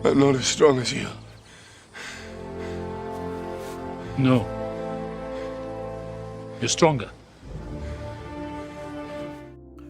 I'm not as strong as you. No. You're stronger.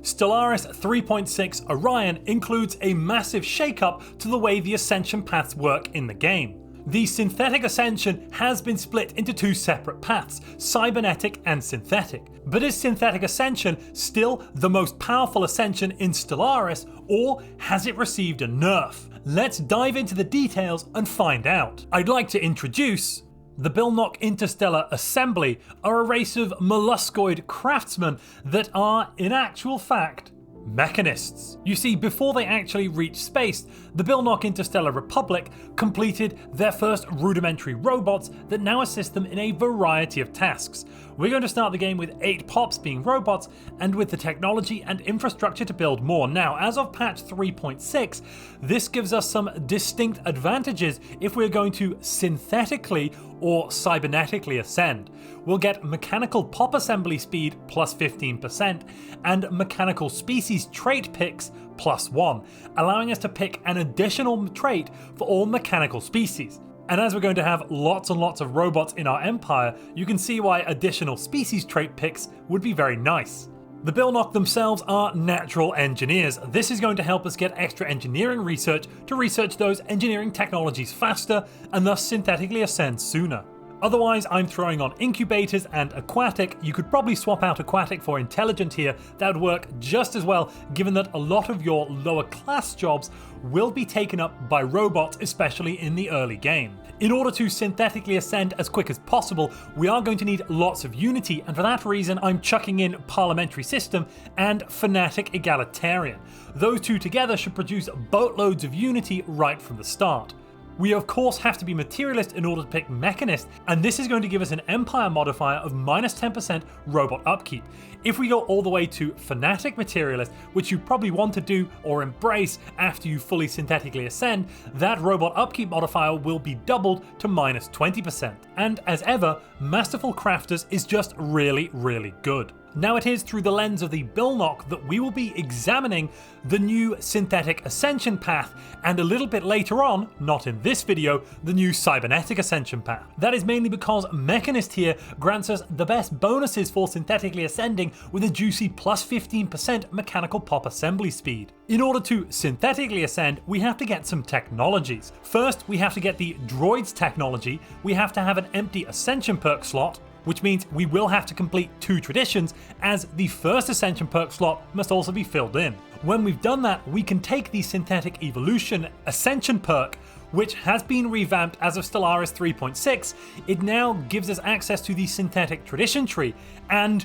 Stellaris 3.6 Orion includes a massive shakeup to the way the Ascension paths work in the game. The synthetic Ascension has been split into two separate paths, cybernetic and synthetic. But is synthetic Ascension still the most powerful Ascension in Stellaris, or has it received a nerf? Let's dive into the details and find out. I'd like to introduce the Bilnock Interstellar Assembly are a race of molluscoid craftsmen that are, in actual fact, mechanists. You see, before they actually reached space, the Bilnock Interstellar Republic completed their first rudimentary robots that now assist them in a variety of tasks. We're going to start the game with 8 pops being robots, and with the technology and infrastructure to build more. Now, as of patch 3.6, this gives us some distinct advantages if we're going to synthetically or cybernetically ascend. We'll get mechanical pop assembly speed plus 15% and mechanical species trait picks plus 1, allowing us to pick an additional trait for all mechanical species. And as we're going to have lots and lots of robots in our empire, you can see why additional species trait picks would be very nice. The Bilnock themselves are natural engineers. This is going to help us get extra engineering research to research those engineering technologies faster and thus synthetically ascend sooner. Otherwise, I'm throwing on incubators and aquatic. You could probably swap out aquatic for intelligent here. That would work just as well, given that a lot of your lower class jobs will be taken up by robots, especially in the early game. In order to synthetically ascend as quick as possible, we are going to need lots of unity, and for that reason I'm chucking in parliamentary system and fanatic egalitarian. Those two together should produce boatloads of unity right from the start. We of course have to be materialist in order to pick mechanist, and this is going to give us an empire modifier of minus 10% robot upkeep. If we go all the way to fanatic materialist, which you probably want to do or embrace after you fully synthetically ascend, that robot upkeep modifier will be doubled to minus 20%. And as ever, Masterful Crafters is just really, really good. Now it is through the lens of the Bilnock that we will be examining the new synthetic ascension path, and a little bit later on, not in this video, the new cybernetic ascension path. That is mainly because Mechanist here grants us the best bonuses for synthetically ascending with a juicy plus 15% mechanical pop assembly speed. In order to synthetically ascend, we have to get some technologies. First, we have to get the droids technology. We have to have an empty ascension perk slot, which means we will have to complete 2 traditions, as the first Ascension perk slot must also be filled in. When we've done that, we can take the Synthetic Evolution Ascension perk, which has been revamped as of Stellaris 3.6. It now gives us access to the Synthetic Tradition tree, and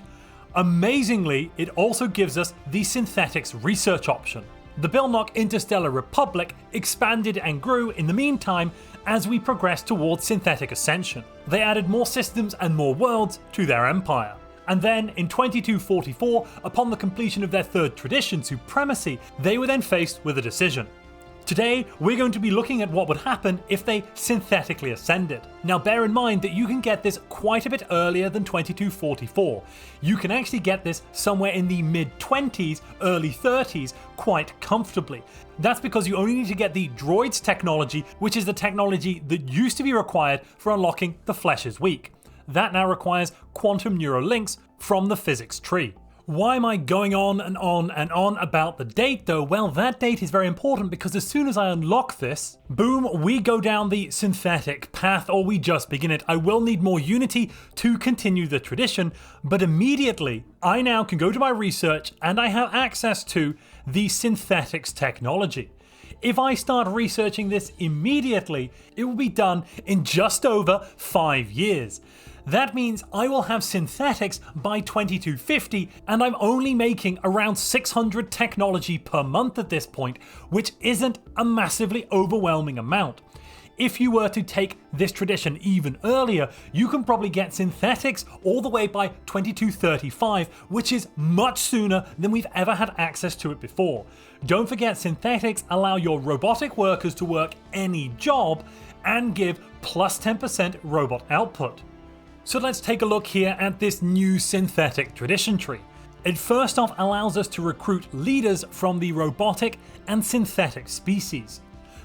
amazingly, it also gives us the Synthetics research option. The Bilnock Interstellar Republic expanded and grew in the meantime as we progressed towards synthetic ascension. They added more systems and more worlds to their empire. And then in 2244, upon the completion of their 3rd tradition, Supremacy, they were then faced with a decision. Today, we're going to be looking at what would happen if they synthetically ascended. Now bear in mind that you can get this quite a bit earlier than 2244. You can actually get this somewhere in the mid-20s, early 30s quite comfortably. That's because you only need to get the droids technology, which is the technology that used to be required for unlocking the Flesh is Weak. That now requires quantum neural links from the physics tree. Why am I going on and on and on about the date though? Well, that date is very important because as soon as I unlock this, boom, we go down the synthetic path, or we just begin it. I will need more unity to continue the tradition, but immediately I now can go to my research and I have access to the synthetics technology. If I start researching this immediately, it will be done in just over 5 years. That means I will have synthetics by 2250, and I'm only making around 600 technology per month at this point, which isn't a massively overwhelming amount. If you were to take this tradition even earlier, you can probably get synthetics all the way by 2235, which is much sooner than we've ever had access to it before. Don't forget, synthetics allow your robotic workers to work any job and give plus 10% robot output. So let's take a look here at this new synthetic tradition tree. It first off allows us to recruit leaders from the robotic and synthetic species.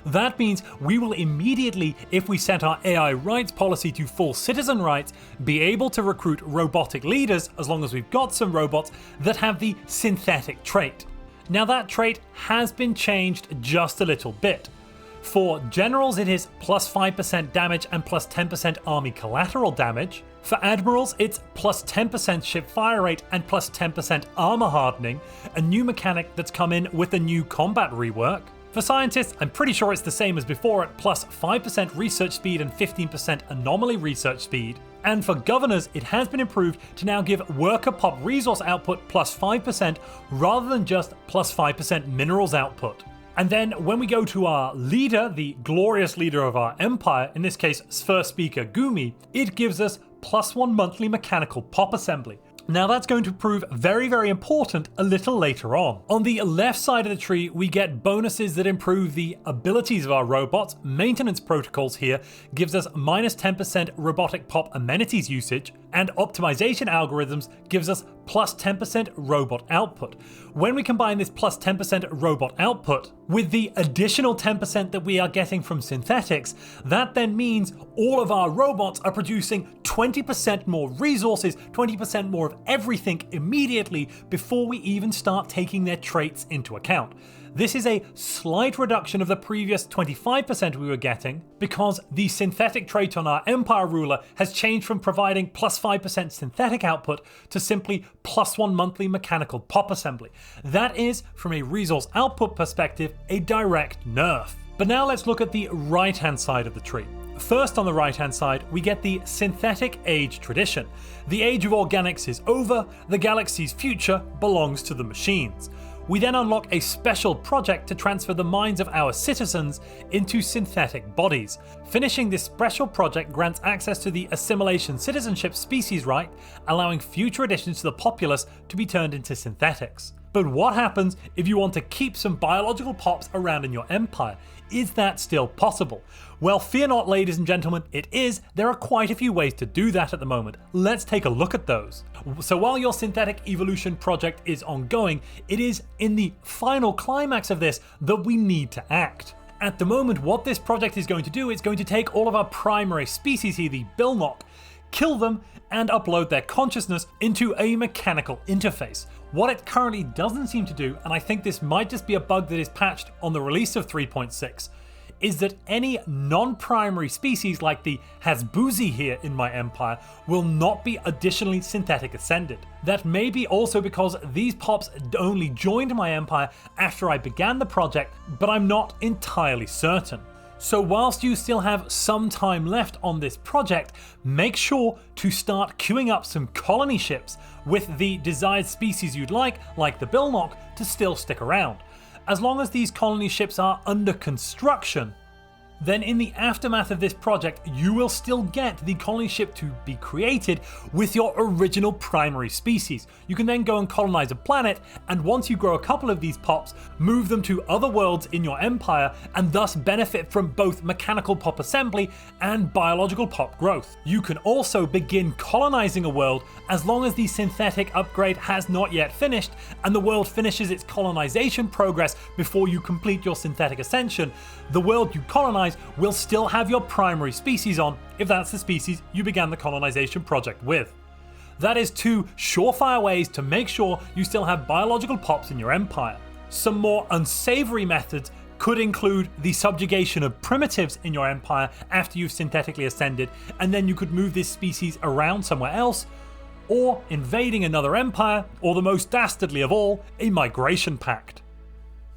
That means we will immediately, if we set our AI rights policy to full citizen rights, be able to recruit robotic leaders, as long as we've got some robots, that have the synthetic trait. Now that trait has been changed just a little bit. For generals it is plus 5% damage and plus 10% army collateral damage. For admirals it's plus 10% ship fire rate and plus 10% armor hardening, a new mechanic that's come in with a new combat rework. For scientists, I'm pretty sure it's the same as before at plus 5% research speed and 15% anomaly research speed. And for governors, it has been improved to now give worker pop resource output plus 5% rather than just plus 5% minerals output. And then when we go to our leader, the glorious leader of our empire, in this case First Speaker Gumi, it gives us plus 1 monthly mechanical pop assembly. Now that's going to prove very, very important a little later on. On the left side of the tree, we get bonuses that improve the abilities of our robots. Maintenance protocols here gives us minus 10% robotic pop amenities usage, and optimization algorithms gives us plus 10% robot output. When we combine this plus 10% robot output with the additional 10% that we are getting from synthetics, that then means all of our robots are producing 20% more resources, 20% more of everything immediately before we even start taking their traits into account. This is a slight reduction of the previous 25% we were getting, because the synthetic trait on our Empire ruler has changed from providing plus 5% synthetic output to simply plus 1 monthly mechanical pop assembly. That is, from a resource output perspective, a direct nerf. But now let's look at the right hand side of the tree. First, on the right hand side, we get the synthetic age tradition. The age of organics is over, the galaxy's future belongs to the machines. We then unlock a special project to transfer the minds of our citizens into synthetic bodies. Finishing this special project grants access to the assimilation citizenship species right, allowing future additions to the populace to be turned into synthetics. But what happens if you want to keep some biological pops around in your empire? Is that still possible? Well, fear not, ladies and gentlemen, it is. There are quite a few ways to do that at the moment. Let's take a look at those. So while your synthetic evolution project is ongoing, it is in the final climax of this that we need to act. At the moment, what this project is going to do, it's going to take all of our primary species here, the Bilnock, kill them, and upload their consciousness into a mechanical interface. What it currently doesn't seem to do, and I think this might just be a bug that is patched on the release of 3.6, is that any non-primary species like the Hasbuzi here in my empire will not be additionally synthetic ascended. That may be also because these pops only joined my empire after I began the project, but I'm not entirely certain. So whilst you still have some time left on this project, make sure to start queuing up some colony ships with the desired species you'd like the Bilnock, to still stick around. As long as these colony ships are under construction, then in the aftermath of this project, you will still get the colony ship to be created with your original primary species. You can then go and colonize a planet, and once you grow a couple of these pops, move them to other worlds in your empire, and thus benefit from both mechanical pop assembly and biological pop growth. You can also begin colonizing a world as long as the synthetic upgrade has not yet finished, and the world finishes its colonization progress before you complete your synthetic ascension. The world you colonize will still have your primary species on, if that's the species you began the colonization project with. That is 2 surefire ways to make sure you still have biological pops in your empire. Some more unsavory methods could include the subjugation of primitives in your empire after you've synthetically ascended, and then you could move this species around somewhere else, or invading another empire, or the most dastardly of all, a migration pact.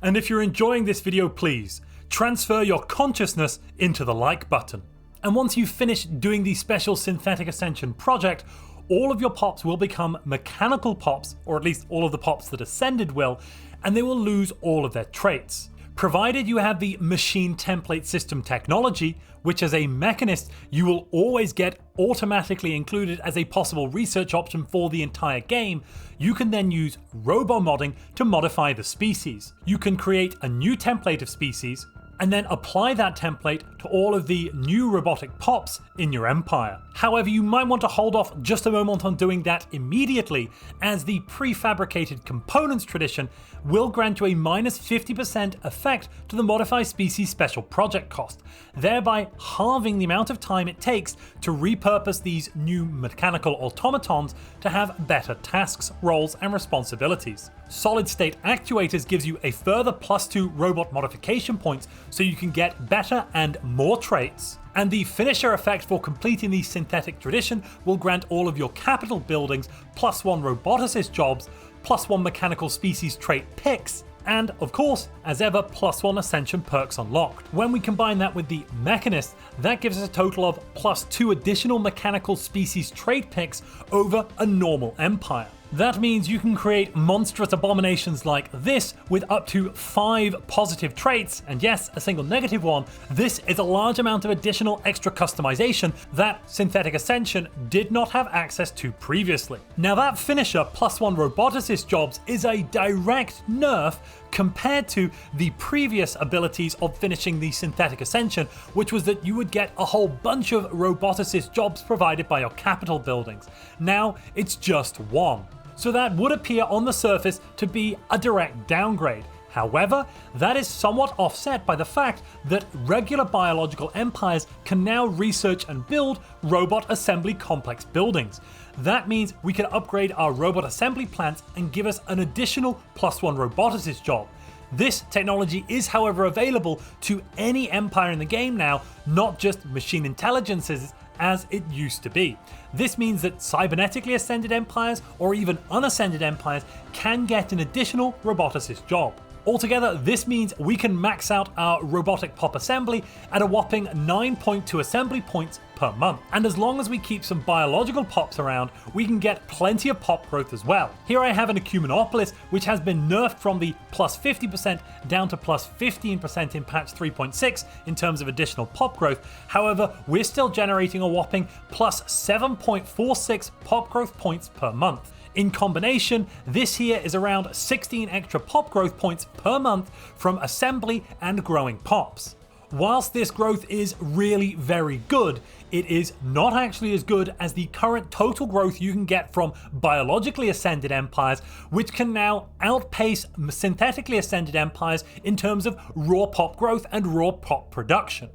And if you're enjoying this video, please transfer your consciousness into the like button. And once you've finished doing the special synthetic ascension project, all of your pops will become mechanical pops, or at least all of the pops that ascended will, and they will lose all of their traits. Provided you have the machine template system technology, which as a mechanist you will always get automatically included as a possible research option for the entire game, you can then use robo-modding to modify the species. You can create a new template of species, and then apply that template to all of the new robotic pops in your empire. However, you might want to hold off just a moment on doing that immediately, as the prefabricated components tradition will grant you a minus 50% effect to the Modify Species Special Project cost, thereby halving the amount of time it takes to repurpose these new mechanical automatons to have better tasks, roles, and responsibilities. Solid State Actuators gives you a further +2 robot modification points so you can get better and more traits. And the finisher effect for completing the synthetic tradition will grant all of your capital buildings +1 roboticist jobs, +1 mechanical species trait picks, and of course, as ever, +1 Ascension perks unlocked. When we combine that with the Mechanist, that gives us a total of +2 additional mechanical species trait picks over a normal empire. That means you can create monstrous abominations like this with up to 5 positive traits, and yes, a single negative one. This is a large amount of additional extra customization that Synthetic Ascension did not have access to previously. Now that finisher +1 roboticist jobs is a direct nerf compared to the previous abilities of finishing the Synthetic Ascension, which was that you would get a whole bunch of roboticist jobs provided by your capital buildings. Now it's just 1. So that would appear on the surface to be a direct downgrade. However, that is somewhat offset by the fact that regular biological empires can now research and build robot assembly complex buildings. That means we can upgrade our robot assembly plants and give us an additional +1 roboticist job. This technology is, however, available to any empire in the game now, not just machine intelligences as it used to be. This means that cybernetically ascended empires or even unascended empires can get an additional roboticist job. Altogether, this means we can max out our robotic pop assembly at a whopping 9.2 assembly points per month. And as long as we keep some biological pops around, we can get plenty of pop growth as well. Here I have an Ecumenopolis, which has been nerfed from the +50% down to +15% in patch 3.6 in terms of additional pop growth. However, we're still generating a whopping +7.46 pop growth points per month. In combination, this here is around 16 extra pop growth points per month from assembly and growing pops. Whilst this growth is really very good, it is not actually as good as the current total growth you can get from biologically ascended empires, which can now outpace synthetically ascended empires in terms of raw pop growth and raw pop production.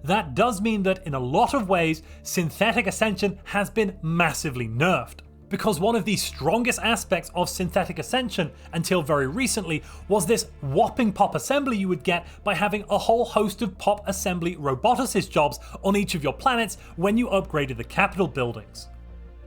That does mean that in a lot of ways, Synthetic Ascension has been massively nerfed. Because one of the strongest aspects of Synthetic Ascension until very recently was this whopping pop assembly you would get by having a whole host of pop assembly roboticist jobs on each of your planets when you upgraded the capital buildings.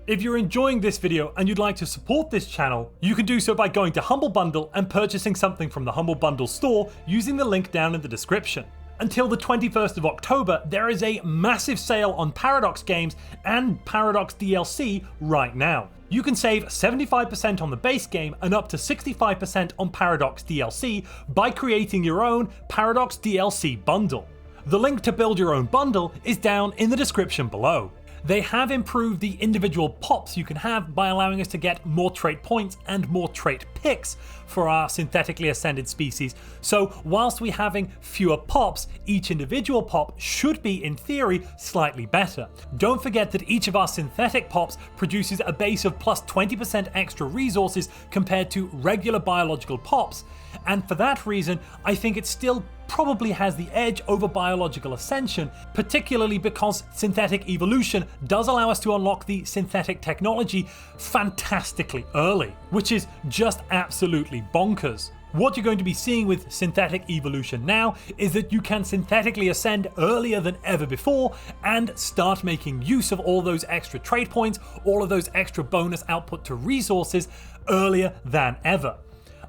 If you're enjoying this video and you'd like to support this channel, you can do so by going to Humble Bundle and purchasing something from the Humble Bundle store using the link down in the description. Until the 21st of October, there is a massive sale on Paradox games and Paradox DLC right now. You can save 75% on the base game and up to 65% on Paradox DLC by creating your own Paradox DLC bundle. The link to build your own bundle is down in the description below. They have improved the individual pops you can have by allowing us to get more trait points and more trait picks for our synthetically ascended species. So whilst we're having fewer pops, each individual pop should be, in theory, slightly better. Don't forget that each of our synthetic pops produces a base of +20% extra resources compared to regular biological pops. And for that reason, I think it still probably has the edge over biological ascension, particularly because synthetic evolution does allow us to unlock the synthetic technology fantastically early, which is just absolutely bonkers. What you're going to be seeing with synthetic evolution now is that you can synthetically ascend earlier than ever before and start making use of all those extra trait points, all of those extra bonus output to resources earlier than ever.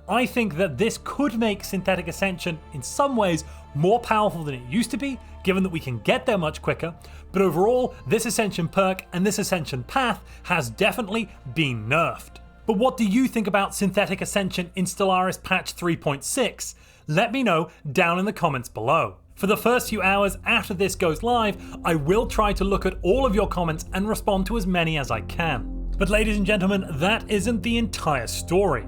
I think that this could make Synthetic Ascension in some ways more powerful than it used to be, given that we can get there much quicker, but overall this Ascension perk and this Ascension path has definitely been nerfed. But what do you think about Synthetic Ascension in Stellaris patch 3.6? Let me know down in the comments below. For the first few hours after this goes live, I will try to look at all of your comments and respond to as many as I can. But ladies and gentlemen, that isn't the entire story.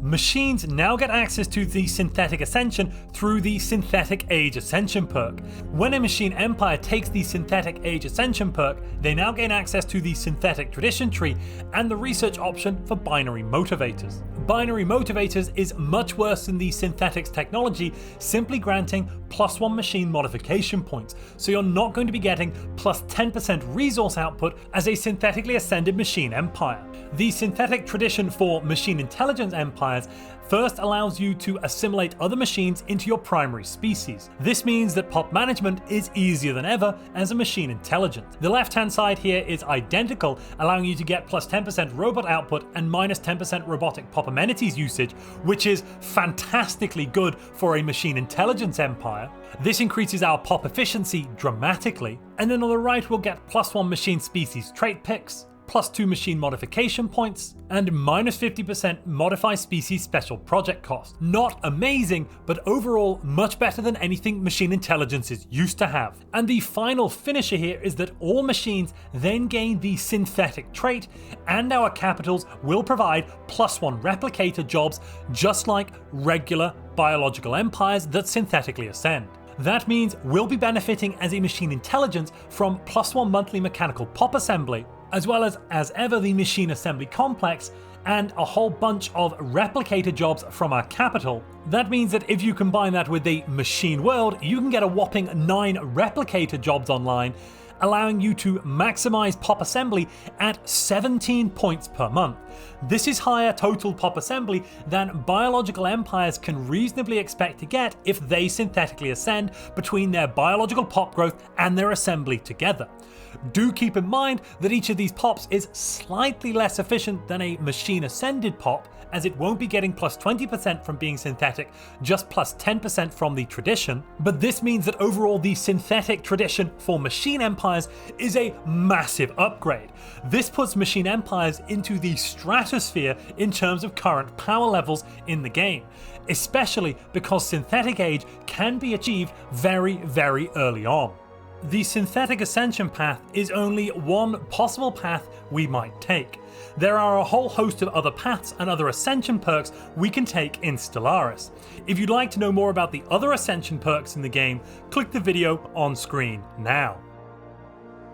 Machines now get access to the Synthetic Ascension through the Synthetic Age Ascension perk. When a Machine Empire takes the Synthetic Age Ascension perk, they now gain access to the Synthetic Tradition tree and the research option for Binary Motivators. Binary Motivators is much worse than the Synthetics technology, simply granting +1 machine modification points, so you're not going to be getting plus 10% resource output as a synthetically ascended Machine Empire. The Synthetic Tradition for Machine Intelligence Empires first allows you to assimilate other machines into your primary species. This means that pop management is easier than ever as a machine intelligence. The left hand side here is identical, allowing you to get plus 10% robot output and minus 10% robotic pop amenities usage, which is fantastically good for a machine intelligence empire. This increases our pop efficiency dramatically. And then on the right we'll get +1 machine species trait picks, +2 machine modification points, and minus 50% modify species special project cost. Not amazing, but overall much better than anything machine intelligences used to have. And the final finisher here is that all machines then gain the synthetic trait, and our capitals will provide +1 replicator jobs, just like regular biological empires that synthetically ascend. That means we'll be benefiting as a machine intelligence from +1 monthly mechanical pop assembly, as well as ever the machine assembly complex, and a whole bunch of replicator jobs from our capital. That means that if you combine that with the machine world, you can get a whopping 9 replicator jobs online, allowing you to maximize pop assembly at 17 points per month. This is higher total pop assembly than biological empires can reasonably expect to get if they synthetically ascend between their biological pop growth and their assembly together. Do keep in mind that each of these pops is slightly less efficient than a machine ascended pop, as it won't be getting plus 20% from being synthetic, just plus 10% from the tradition. But this means that overall the synthetic tradition for machine empires is a massive upgrade. This puts machine empires into the stratosphere in terms of current power levels in the game, especially because synthetic age can be achieved very, very early on. The Synthetic Ascension path is only one possible path we might take. There are a whole host of other paths and other Ascension perks we can take in Stellaris. If you'd like to know more about the other Ascension perks in the game, click the video on screen now.